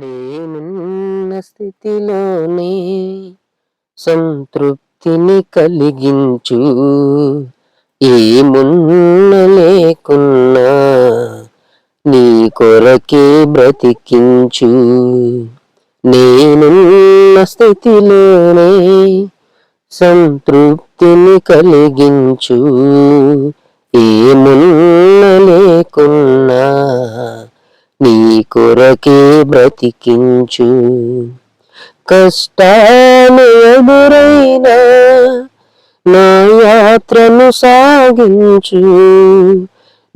నేనున్న స్థితిలోనే సంతృప్తిని కలిగించు. ఏమున్న లేకున్నా నీ కొరకే బ్రతికించు. నేనున్న స్థితిలోనే సంతృప్తిని కలిగించు. ఏమున్న లేకున్నా నీ కొరకే బ్రతికించు. కష్టాలు ఎదురైనా నా యాత్రను సాగించు.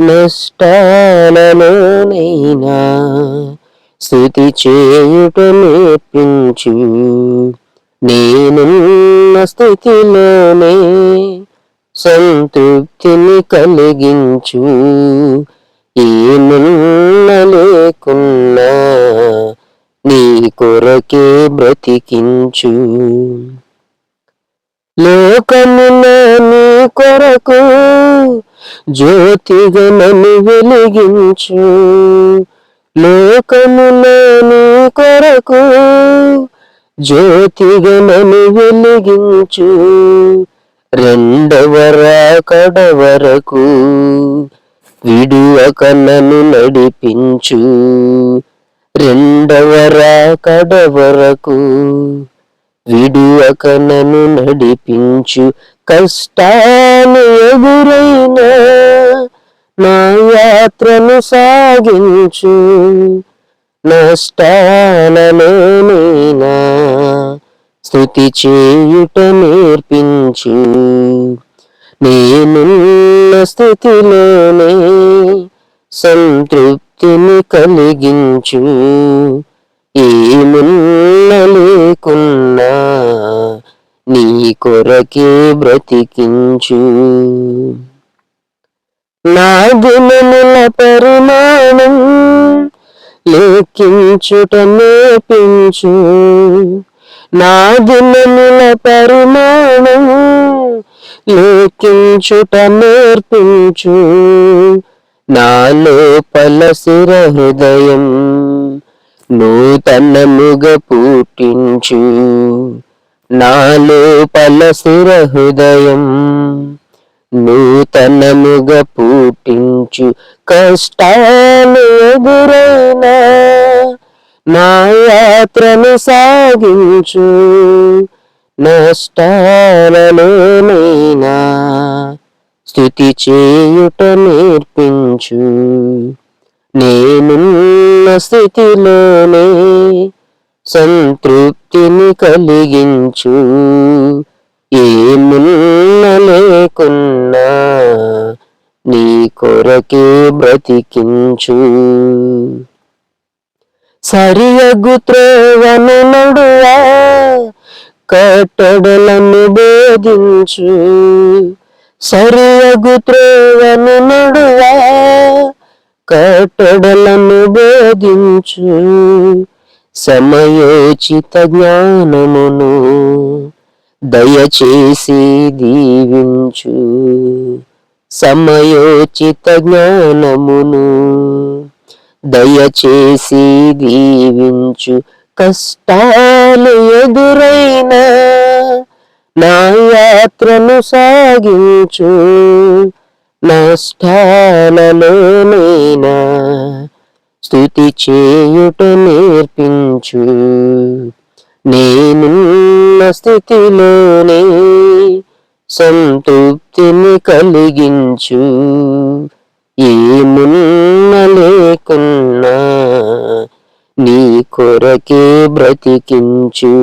నష్టాలలోనైనా స్తుతి చేయుట నేర్పించు. నేనున్న స్థితిలోనే సంతృప్తిని కలిగించు. ఏమున్న లేకున్నా నీ కొరకే బ్రతికించు. లోకములో నీ కొరకు జ్యోతిగా నన్ను వెలిగించు. లోకములో నీ కొరకు జ్యోతిగా నన్ను వెలిగించు. రెండవ రాకడ వరకు విడువక నన్ను నడిపించు. రెండవ రాకడ వరకు విడువక నన్ను నడిపించు. కష్టాలు ఎదురైనా నా యాత్రను సాగించు. నష్టాలలోనైనా స్తుతి చేయుట నేర్పించు. నేనున్న స్థితిలోనే సంతృప్తిని కలిగించు. ఏమున్న లేకున్నా నీ కొరకే బ్రతికించు. నా దినముల పరిమాణం లెక్కించుట నేర్పించు. నా దినముల పరిమాణం లెక్కించుట నేర్పించు. నాలో పలసిర హృదయం నూతనముగా పుట్టించు. నాలో పలసిర హృదయం నూతనముగా పుట్టించు. కష్టాలు ఎదురైనా నా యాత్రను సాగించు. నష్టాలలోనైనా స్తుతి చేయుట నేర్పించు. నేనున్న స్థితిలోనే సంతృప్తిని కలిగించు. ఏమున్న లేకున్నా నీ కొరకే బ్రతికించు. సరియగు త్రోవను నడువా కట్టడలను బోధించు. సరియగు త్రోవను నడువా కట్టడలను బోధించు. సమయోచిత జ్ఞానమును దయచేసి దీవించు. సమయోచిత జ్ఞానమును దయచేసి దీవించు. కష్టాలు ఎదురైనా నా యాత్రను సాగించు. నష్టాలలోనైనా స్తుతి చేయుట నేర్పించు. నేనున్న స్థితిలోనే సంతృప్తిని కలిగించు. ఏమున్న లేకున్నా నీ కొరకే బ్రతికించు.